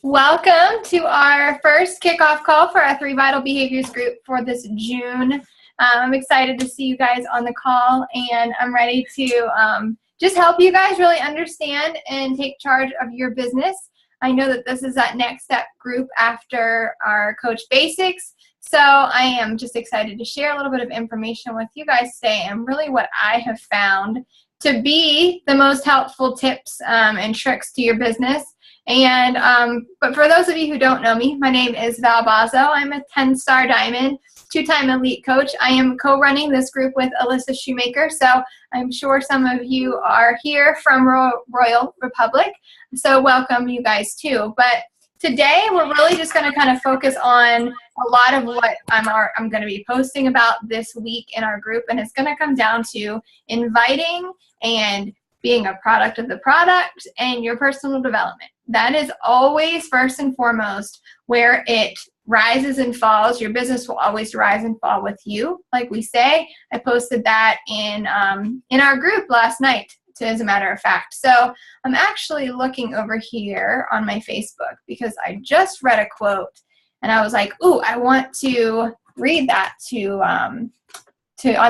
Welcome to our first kickoff call for our 3 Vital Behaviors group for this June. I'm excited to see you guys on the call, and I'm ready to just help you guys really understand and take charge of your business. I know that this is that next step group after our Coach Basics, so I am just excited to share a little bit of information with you guys today and really what I have found to be the most helpful tips and tricks to your business. But for those of you who don't know me, my name is Val Bazzo. I'm a 10-star diamond, 2-time elite coach. I am co-running this group with Alyssa Shoemaker, so I'm sure some of you are here from Royal Republic, so welcome you guys too. But today we're really just going to kind of focus on a lot of what I'm going to be posting about this week in our group, and it's going to come down to inviting and being a product of the product and your personal development. That is always first and foremost where it rises and falls. Your business will always rise and fall with you, like we say. I posted that in our group last night, as a matter of fact. So I'm actually looking over here on my Facebook because I just read a quote and I was like, ooh, I want to read that to on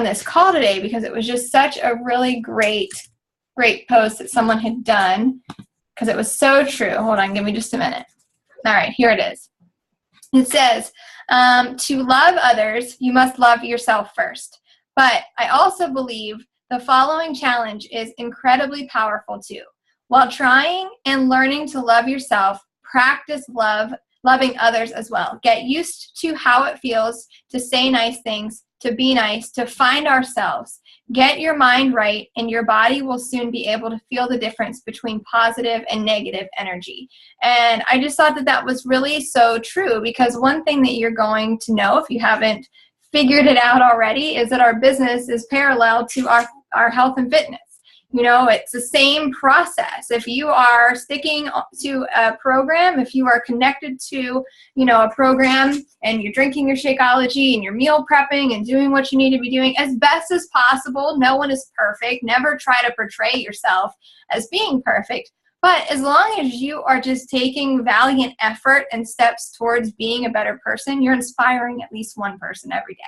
this call today because it was just such a really great post that someone had done because it was so true. Hold on, give me just a minute. All right, here it is. It says, to love others, you must love yourself first. But I also believe the following challenge is incredibly powerful too. While trying and learning to love yourself, practice loving others as well. Get used to how it feels to say nice things, to be nice, to find ourselves. Get your mind right, and your body will soon be able to feel the difference between positive and negative energy. And I just thought that that was really so true, because one thing that you're going to know if you haven't figured it out already is that our business is parallel to our health and fitness. You know, it's the same process. If you are sticking to a program, if you are connected to, a program and you're drinking your Shakeology and you're meal prepping and doing what you need to be doing as best as possible, no one is perfect. Never try to portray yourself as being perfect. But as long as you are just taking valiant effort and steps towards being a better person, you're inspiring at least one person every day.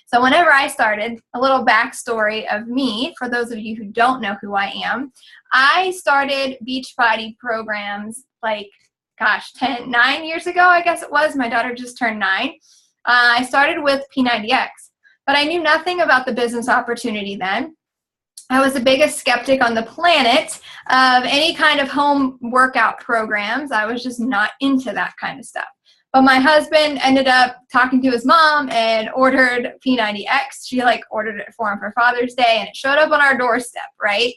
So whenever I started, a little backstory of me, for those of you who don't know who I am, I started Beachbody programs 9 years ago, I guess it was. My daughter just turned 9. I started with P90X, but I knew nothing about the business opportunity then. I was the biggest skeptic on the planet of any kind of home workout programs. I was just not into that kind of stuff. But my husband ended up talking to his mom and ordered P90X. She ordered it for him for Father's Day, and it showed up on our doorstep, right?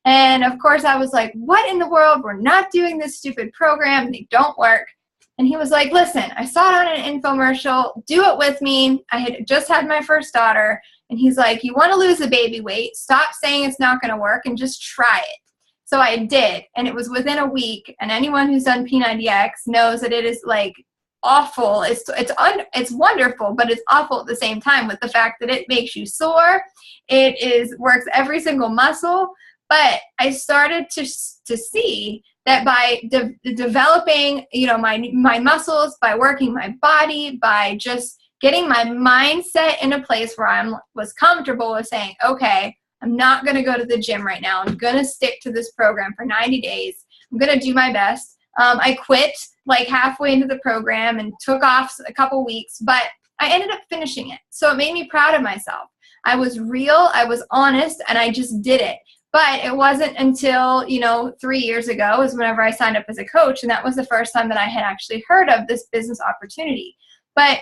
And of course I was like, what in the world? We're not doing this stupid program. They don't work. And he was like, listen, I saw it on an infomercial. Do it with me. I had just had my first daughter. And he's like, you want to lose the baby weight? Stop saying it's not going to work and just try it. So I did. And it was within a week. And anyone who's done P90X knows that it is awful. It's wonderful, but it's awful at the same time with the fact that it makes you sore. Works every single muscle. But I started to see that by developing, my muscles, by working my body, by just getting my mindset in a place where I was comfortable with saying, okay, I'm not going to go to the gym right now. I'm going to stick to this program for 90 days. I'm going to do my best. I quit halfway into the program and took off a couple weeks, but I ended up finishing it. So it made me proud of myself. I was real, I was honest, and I just did it. But it wasn't until, 3 years ago is whenever I signed up as a coach, and that was the first time that I had actually heard of this business opportunity. But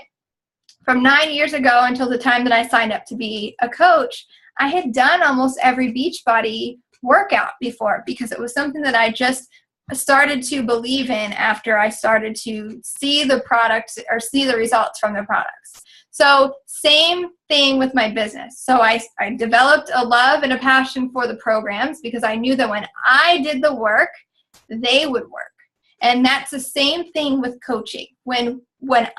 from 9 years ago until the time that I signed up to be a coach, I had done almost every Beachbody workout before because it was something that I just started to believe in after I started to see the products or see the results from the products. So same thing with my business. So I developed a love and a passion for the programs because I knew that when I did the work, they would work. And that's the same thing with coaching. When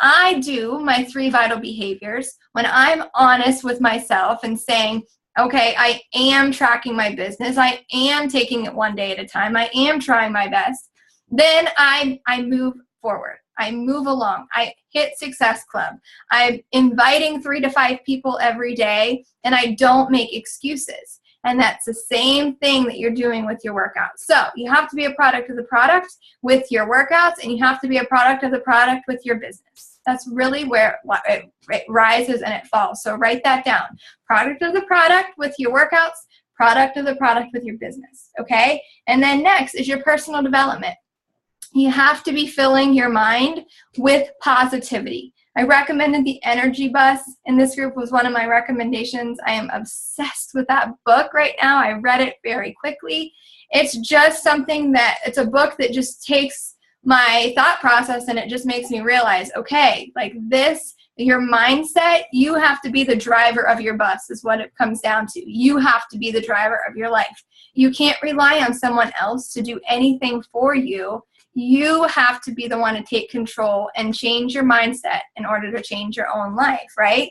I do my 3 vital behaviors, when I'm honest with myself and saying, okay, I am tracking my business, I am taking it one day at a time, I am trying my best, then I move forward. I move along. I hit Success Club. I'm inviting 3 to 5 people every day, and I don't make excuses. And that's the same thing that you're doing with your workouts. So you have to be a product of the product with your workouts, and you have to be a product of the product with your business. That's really where it rises and it falls. So write that down. Product of the product with your workouts, product of the product with your business, okay? And then next is your personal development. You have to be filling your mind with positivity. I recommended the Energy Bus, and this group was one of my recommendations. I am obsessed with that book right now. I read it very quickly. It's just something that, it's a book that just takes my thought process and it just makes me realize, okay, like this, your mindset, you have to be the driver of your bus is what it comes down to. You have to be the driver of your life. You can't rely on someone else to do anything for you. You have to be the one to take control and change your mindset in order to change your own life, right?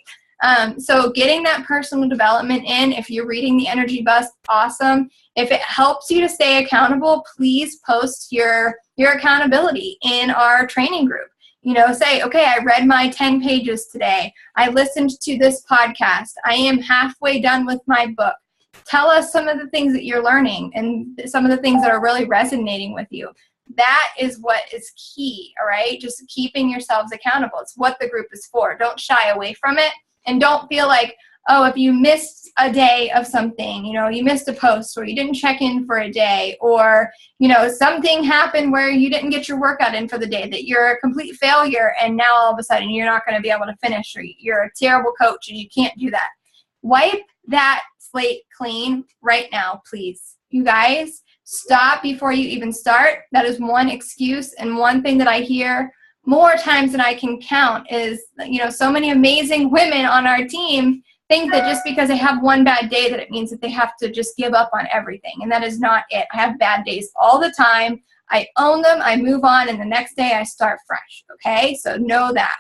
So getting that personal development in, if you're reading the Energy Bus, awesome. If it helps you to stay accountable, please post your accountability in our training group. You know, say, okay, I read my 10 pages today. I listened to this podcast. I am halfway done with my book. Tell us some of the things that you're learning and some of the things that are really resonating with you. That is what is key, all right? Just keeping yourselves accountable. It's what the group is for. Don't shy away from it. And don't feel like, oh, if you missed a day of something, you know, you missed a post or you didn't check in for a day or, you know, something happened where you didn't get your workout in for the day, that you're a complete failure and now all of a sudden you're not going to be able to finish, or you're a terrible coach and you can't do that. Wipe that slate clean right now, please. You guys, stop before you even start. That is one excuse, and one thing that I hear more times than I can count is, you know, so many amazing women on our team think that just because they have one bad day that it means that they have to just give up on everything. And that is not it. I have bad days all the time. I own them, I move on, and the next day I start fresh, okay? So know that.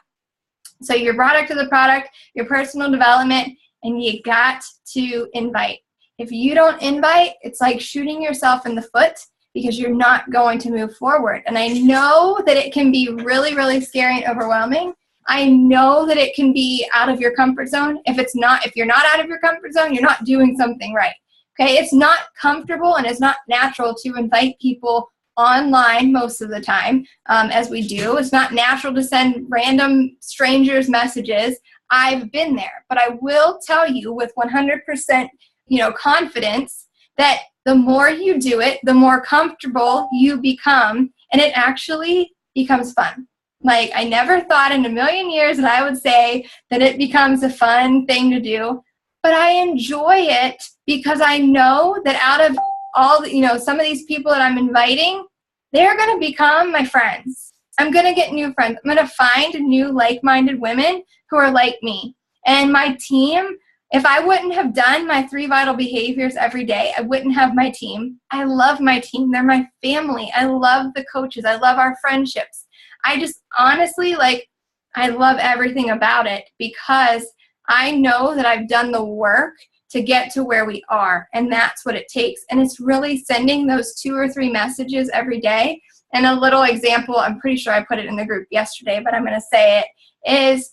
So your product of the product, your personal development, and you got to invite. If you don't invite, it's like shooting yourself in the foot, because you're not going to move forward. And I know that it can be really, really scary and overwhelming. I know that it can be out of your comfort zone. If you're not out of your comfort zone, you're not doing something right. Okay, it's not comfortable and it's not natural to invite people online most of the time, as we do. It's not natural to send random strangers messages. I've been there, but I will tell you with 100%, confidence that the more you do it, the more comfortable you become, and it actually becomes fun. Like, I never thought in a million years that I would say that it becomes a fun thing to do, but I enjoy it because I know that out of all the, some of these people that I'm inviting, they're going to become my friends. I'm going to get new friends. I'm going to find new like-minded women who are like me. And my team, if I wouldn't have done my 3 vital behaviors every day, I wouldn't have my team. I love my team. They're my family. I love the coaches. I love our friendships. I just honestly, I love everything about it because I know that I've done the work to get to where we are, and that's what it takes. And it's really sending those 2 or 3 messages every day. And a little example, I'm pretty sure I put it in the group yesterday, but I'm going to say it, is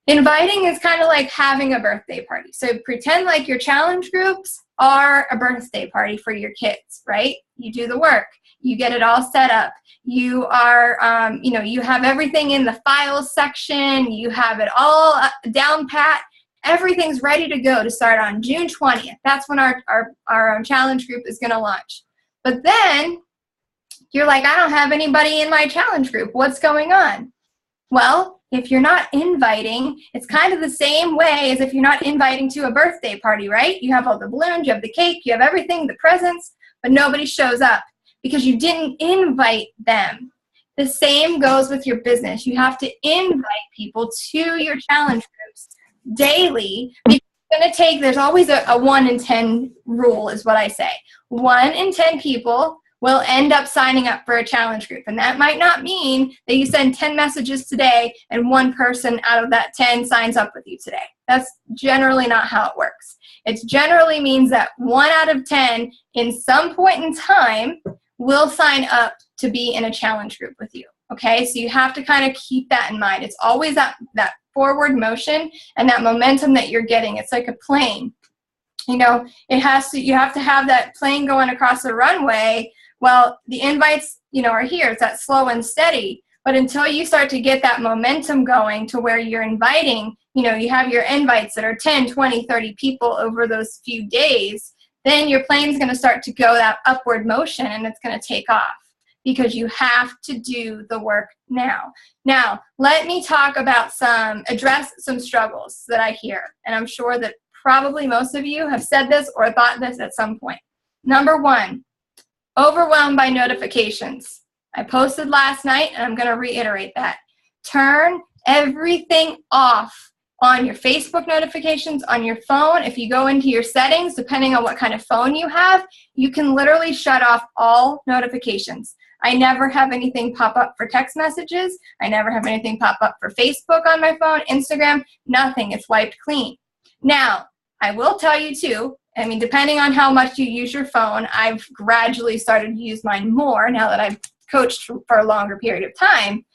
inviting is kind of like having a birthday party. So pretend like your challenge groups are a birthday party for your kids, right? You do the work. You get it all set up. You are, you have everything in the files section. You have it all down pat. Everything's ready to go to start on June 20th. That's when our challenge group is going to launch. But then you're like, I don't have anybody in my challenge group. What's going on? Well, if you're not inviting, it's kind of the same way as if you're not inviting to a birthday party, right? You have all the balloons, you have the cake, you have everything, the presents, but nobody shows up because you didn't invite them. The same goes with your business. You have to invite people to your challenge groups daily. Because it's going to take, there's always a 1 in 10 rule is what I say. 1 in 10 people will end up signing up for a challenge group. And that might not mean that you send 10 messages today and 1 person out of that 10 signs up with you today. That's generally not how it works. It generally means that 1 out of 10 in some point in time will sign up to be in a challenge group with you. Okay, so you have to kind of keep that in mind. It's always that forward motion and that momentum that you're getting. It's like a plane. You know, you have to have that plane going across the runway. Well, the invites, you know, are here. It's that slow and steady. But until you start to get that momentum going to where you're inviting, you know, you have your invites that are 10, 20, 30 people over those few days, then your plane's going to start to go that upward motion and it's going to take off, because you have to do the work now. Now, let me talk about address some struggles that I hear. And I'm sure that probably most of you have said this or thought this at some point. Number one, overwhelmed by notifications. I posted last night and I'm going to reiterate that. Turn everything off on your Facebook notifications, on your phone. If you go into your settings, depending on what kind of phone you have, you can literally shut off all notifications. I never have anything pop up for text messages. I never have anything pop up for Facebook on my phone, Instagram, nothing. It's wiped clean. Now, I will tell you too, I mean, depending on how much you use your phone, I've gradually started to use mine more now that I've coached for a longer period of time.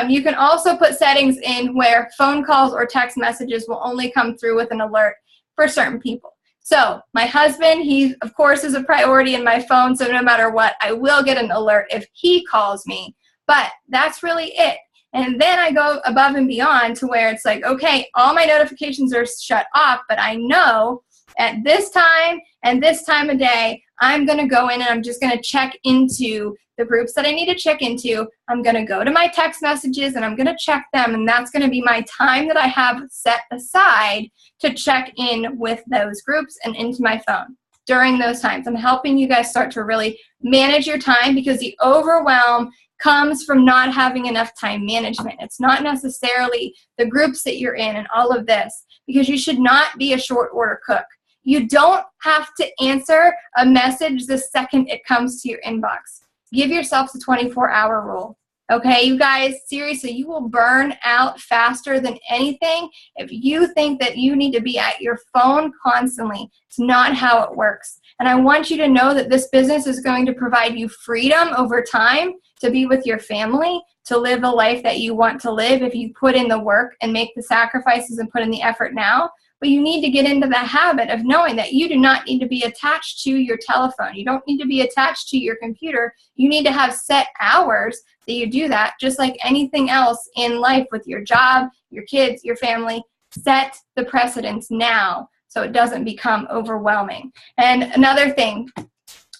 You can also put settings in where phone calls or text messages will only come through with an alert for certain people. So my husband, he of course is a priority in my phone, so no matter what, I will get an alert if he calls me, but that's really it. And then I go above and beyond to where it's like, okay, all my notifications are shut off, but I know at this time and this time of day, I'm going to go in and I'm just going to check into the groups that I need to check into. I'm going to go to my text messages and I'm going to check them, and that's going to be my time that I have set aside to check in with those groups and into my phone during those times. I'm helping you guys start to really manage your time, because the overwhelm comes from not having enough time management. It's not necessarily the groups that you're in and all of this, because you should not be a short order cook. You don't have to answer a message the second it comes to your inbox. Give yourself the 24-hour rule. Okay, you guys, seriously, you will burn out faster than anything if you think that you need to be at your phone constantly. It's not how it works. And I want you to know that this business is going to provide you freedom over time to be with your family, to live the life that you want to live if you put in the work and make the sacrifices and put in the effort now. But you need to get into the habit of knowing that you do not need to be attached to your telephone. You don't need to be attached to your computer. You need to have set hours that you do that, just like anything else in life with your job, your kids, your family. Set the precedence now so it doesn't become overwhelming. And another thing,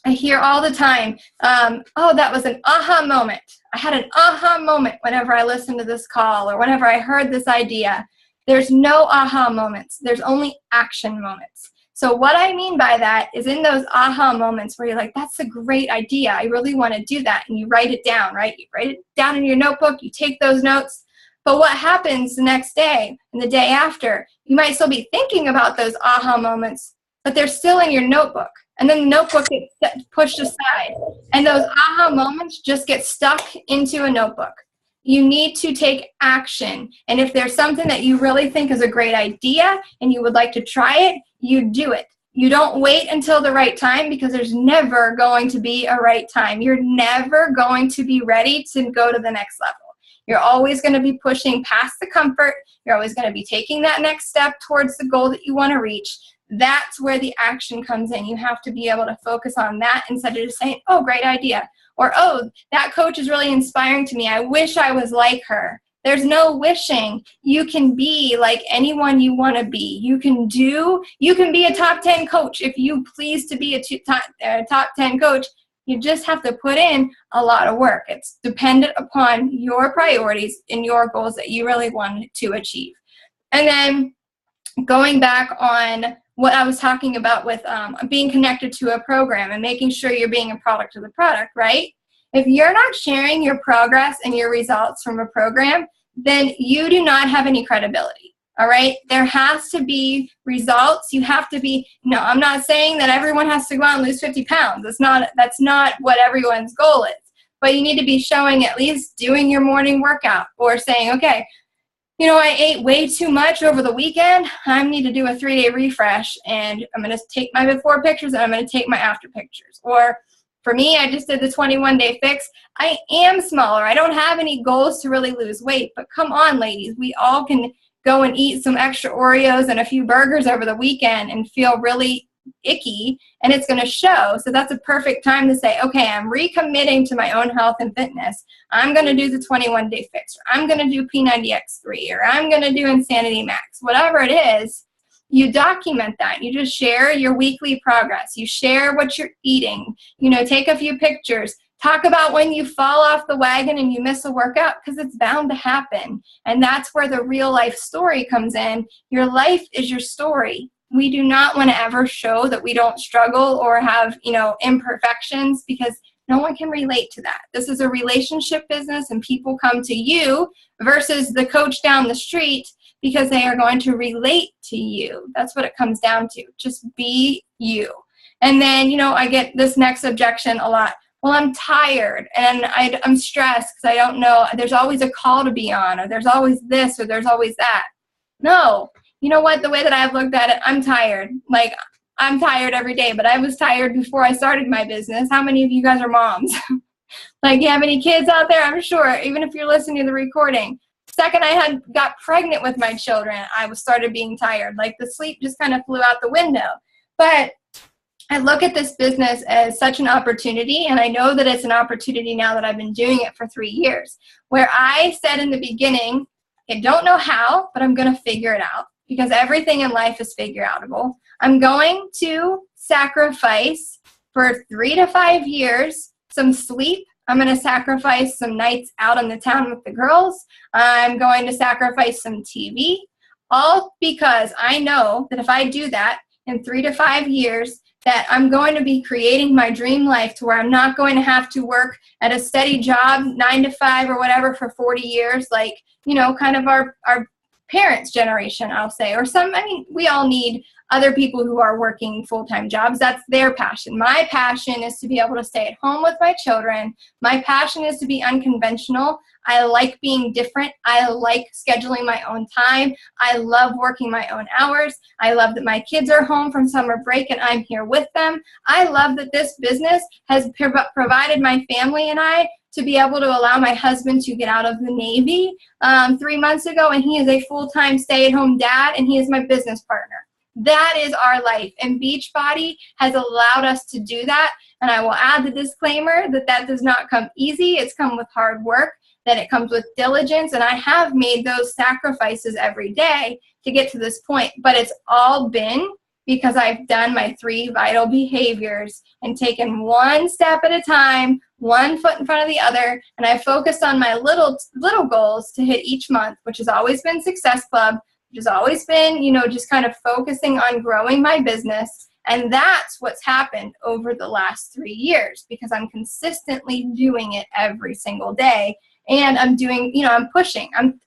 I hear all the time, oh, that was an aha moment. I had an aha moment whenever I listened to this call or whenever I heard this idea. There's no aha moments. There's only action moments. So what I mean by that is in those aha moments where you're like, that's a great idea. I really want to do that. And you write it down, right? You write it down in your notebook. You take those notes. But what happens the next day and the day after? You might still be thinking about those aha moments, but they're still in your notebook. And then the notebook gets pushed aside. And those aha moments just get stuck into a notebook. You need to take action. And if there's something that you really think is a great idea and you would like to try it, you do it. You don't wait until the right time, because there's never going to be a right time. You're never going to be ready to go to the next level. You're always going to be pushing past the comfort. You're always going to be taking that next step towards the goal that you want to reach. That's where the action comes in. You have to be able to focus on that instead of just saying, oh, great idea. Or, oh, that coach is really inspiring to me. I wish I was like her. There's no wishing. You can be like anyone you want to be. You can be a top 10 coach if you please to be a top 10 coach. You just have to put in a lot of work. It's dependent upon your priorities and your goals that you really want to achieve. And then going back on what I was talking about with being connected to a program and making sure you're being a product of the product, right? If you're not sharing your progress and your results from a program, then you do not have any credibility, all right? There has to be results. You have to be, no, I'm not saying that everyone has to go out and lose 50 pounds. That's not what everyone's goal is. But you need to be showing at least doing your morning workout or saying, okay, you know, I ate way too much over the weekend. I need to do a 3-day refresh, and I'm going to take my before pictures and I'm going to take my after pictures. Or For me, I just did the 21-day fix. I am smaller. I don't have any goals to really lose weight, but come on, ladies. We all can go and eat some extra Oreos and a few burgers over the weekend and feel really icky, and it's going to show. So that's a perfect time to say, okay, I'm recommitting to my own health and fitness. I'm going to do the 21-day fix, or I'm going to do P90X3, or I'm going to do Insanity Max. Whatever it is, you document that. You just share your weekly progress. You share what you're eating. You know, take a few pictures. Talk about when you fall off the wagon and you miss a workout, because it's bound to happen. And that's where the real life story comes in. Your life is your story. We do not want to ever show that we don't struggle or have, you know, imperfections, because no one can relate to that. This is a relationship business, and people come to you versus the coach down the street because they are going to relate to you. That's what it comes down to. Just be you. And then, you know, I get this next objection a lot. Well, I'm tired and I'm stressed because I don't know. There's always a call to be on, or there's always this, or there's always that. No. You know what? The way that I've looked at it, I'm tired. Like, I'm tired every day, but I was tired before I started my business. How many of you guys are moms? Like, you have any kids out there? I'm sure, even if you're listening to the recording. Second I got pregnant with my children, I started being tired. Like, the sleep just kind of flew out the window. But I look at this business as such an opportunity, and I know that it's an opportunity now that I've been doing it for 3 years, where I said in the beginning, I don't know how, but I'm going to figure it out, because everything in life is figure outable. I'm going to sacrifice for 3 to 5 years some sleep. I'm going to sacrifice some nights out on the town with the girls. I'm going to sacrifice some TV, all because I know that if I do that in 3 to 5 years, that I'm going to be creating my dream life to where I'm not going to have to work at a steady job, 9 to 5 or whatever, for 40 years, like, you know, kind of our parents' generation, I'll say, or some, I mean, we all need other people who are working full-time jobs. That's their passion. My passion is to be able to stay at home with my children. My passion is to be unconventional. I like being different. I like scheduling my own time. I love working my own hours. I love that my kids are home from summer break and I'm here with them. I love that this business has provided my family and I to be able to allow my husband to get out of the Navy 3 months ago, and he is a full-time stay-at-home dad, and he is my business partner. That is our life, and Beachbody has allowed us to do that. And I will add the disclaimer that that does not come easy. It's come with hard work, that it comes with diligence, and I have made those sacrifices every day to get to this point. But it's all been because I've done my 3 vital behaviors and taken one step at a time, one foot in front of the other, and I focused on my little goals to hit each month, which has always been Success Club, which has always been, you know, just kind of focusing on growing my business. And that's what's happened over the last 3 years, because I'm consistently doing it every single day. And I'm doing, you know, I'm pushing. I'm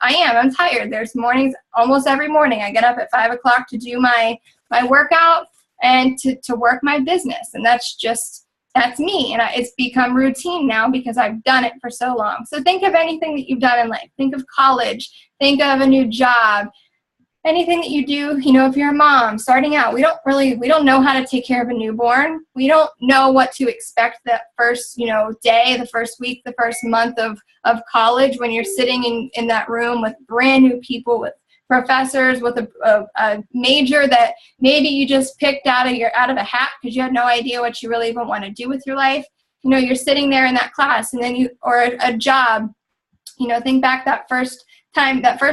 tired. There's mornings, almost every morning, I get up at 5 o'clock to do my workout and to work my business. And that's me. And it's become routine now because I've done it for so long. So think of anything that you've done in life. Think of college. Think of a new job. Anything that you do, you know, if you're a mom starting out, we don't know how to take care of a newborn. We don't know what to expect that first, you know, day, the first week, the first month of college, when you're sitting in that room with brand new people, with professors, with a major that maybe you just picked out of a hat because you had no idea what you really even want to do with your life. You know, you're sitting there in that class, and then or a job, you know, think back that first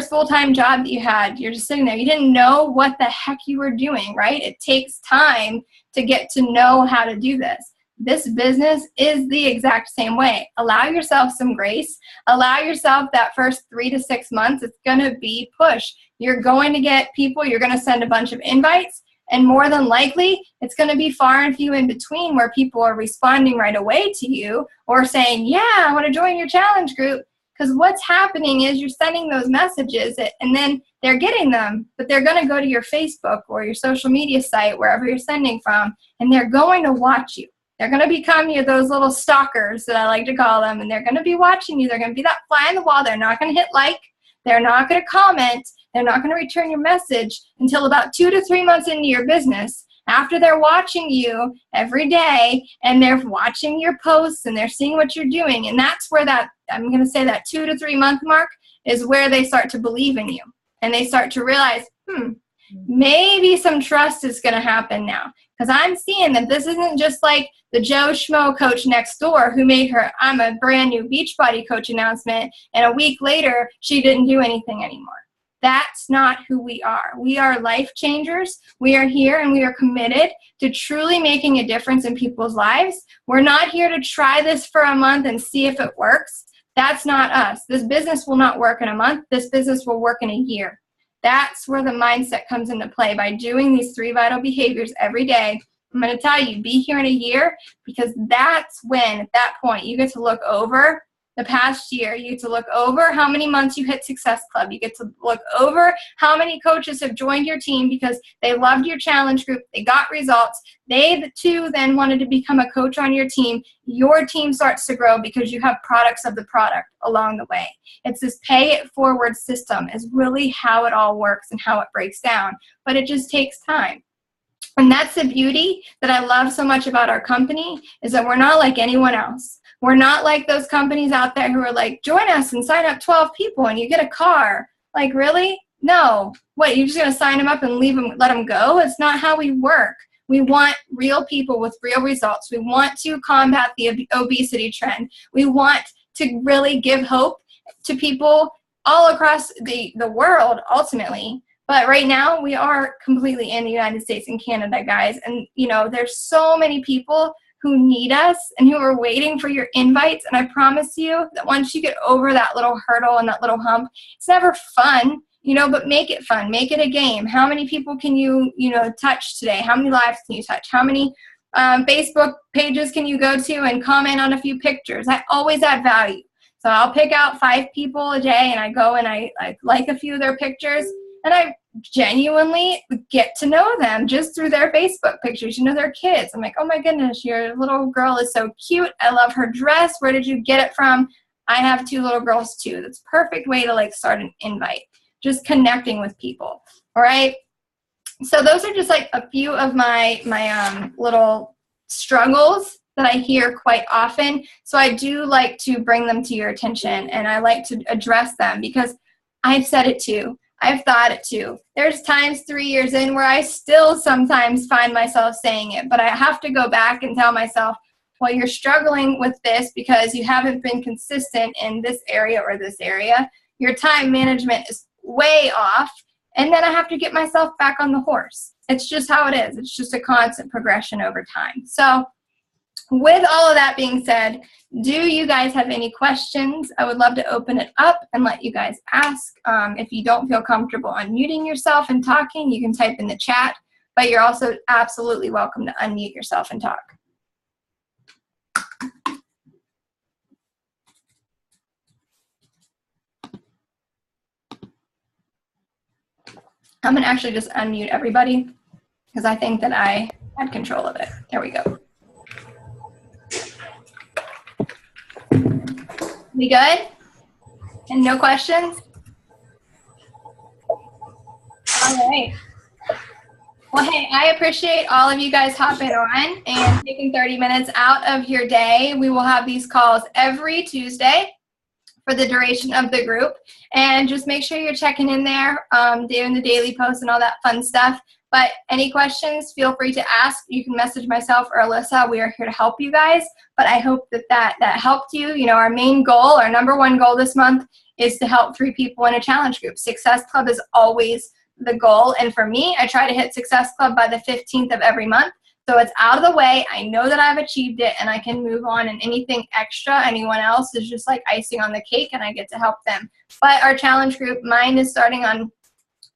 full-time job that you had. You're just sitting there. You didn't know what the heck you were doing, right? It takes time to get to know how to do this. This business is the exact same way. Allow yourself some grace. Allow yourself that first 3 to 6 months. It's going to be push. You're going to get people. You're going to send a bunch of invites. And more than likely, it's going to be far and few in between where people are responding right away to you or saying, yeah, I want to join your challenge group. Because what's happening is you're sending those messages and then they're getting them, but they're going to go to your Facebook or your social media site, wherever you're sending from, and they're going to watch you. They're going to become those little stalkers that I like to call them, and they're going to be watching you. They're going to be that fly on the wall. They're not going to hit like. They're not going to comment. They're not going to return your message until about 2 to 3 months into your business. after they're watching you every day and they're watching your posts and they're seeing what you're doing, and that's where that, I'm going to say that 2 to 3 month mark is where they start to believe in you. And they start to realize, maybe some trust is going to happen now. Because I'm seeing that this isn't just like the Joe Schmo coach next door who made her, I'm a brand new Beachbody coach announcement, and a week later, she didn't do anything anymore. That's not who we are. We are life changers. We are here and we are committed to truly making a difference in people's lives. We're not here to try this for a month and see if it works. That's not us. This business will not work in a month. This business will work in a year. That's where the mindset comes into play by doing these 3 vital behaviors every day. I'm going to tell you, be here in a year, because that's when, at that point, you get to look over the past year. You get to look over how many months you hit Success Club. You get to look over how many coaches have joined your team because they loved your challenge group. They got results. They, too, then wanted to become a coach on your team. Your team starts to grow because you have products of the product along the way. It's this pay it forward system is really how it all works and how it breaks down. But it just takes time. And that's the beauty that I love so much about our company, is that we're not like anyone else. We're not like those companies out there who are like, join us and sign up 12 people and you get a car. Like, really? No. What, you're just going to sign them up and leave them, let them go? It's not how we work. We want real people with real results. We want to combat the obesity trend. We want to really give hope to people all across the world, ultimately. But right now, we are completely in the United States and Canada, guys. And, you know, there's so many people who need us and who are waiting for your invites. And I promise you that once you get over that little hurdle and that little hump, it's never fun, you know, but make it fun. Make it a game. How many people can you, touch today? How many lives can you touch? How many Facebook pages can you go to and comment on a few pictures? I always add value. So I'll pick out 5 people a day and I go and I like a few of their pictures. And I genuinely get to know them just through their Facebook pictures, their kids. I'm like, oh my goodness, your little girl is so cute. I love her dress. Where did you get it from? I have 2 little girls too. That's a perfect way to start an invite. Just connecting with people. All right. So those are just a few of my little struggles that I hear quite often. So I do like to bring them to your attention, and I like to address them because I've said it too. I've thought it too. There's times 3 years in where I still sometimes find myself saying it, but I have to go back and tell myself, well, you're struggling with this because you haven't been consistent in this area or this area. Your time management is way off, and then I have to get myself back on the horse. It's just how it is. It's just a constant progression over time. So with all of that being said, do you guys have any questions? I would love to open it up and let you guys ask. If you don't feel comfortable unmuting yourself and talking, you can type in the chat, but you're also absolutely welcome to unmute yourself and talk. I'm going to actually just unmute everybody because I think that I had control of it. There we go. We good? And no questions? All right. Well, hey, I appreciate all of you guys hopping on and taking 30 minutes out of your day. We will have these calls every Tuesday for the duration of the group. And just make sure you're checking in there, doing the daily posts and all that fun stuff. But any questions, feel free to ask. You can message myself or Alyssa. We are here to help you guys. But I hope that helped you. Our main goal, our number one goal this month is to help 3 people in a challenge group. Success Club is always the goal. And for me, I try to hit Success Club by the 15th of every month. So it's out of the way. I know that I've achieved it and I can move on, and anything extra, anyone else is just like icing on the cake and I get to help them. But our challenge group, mine is starting on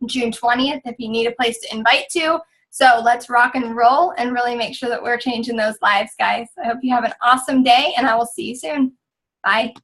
June 20th if you need a place to invite to. So let's rock and roll and really make sure that we're changing those lives, guys. I hope you have an awesome day, and I will see you soon. Bye.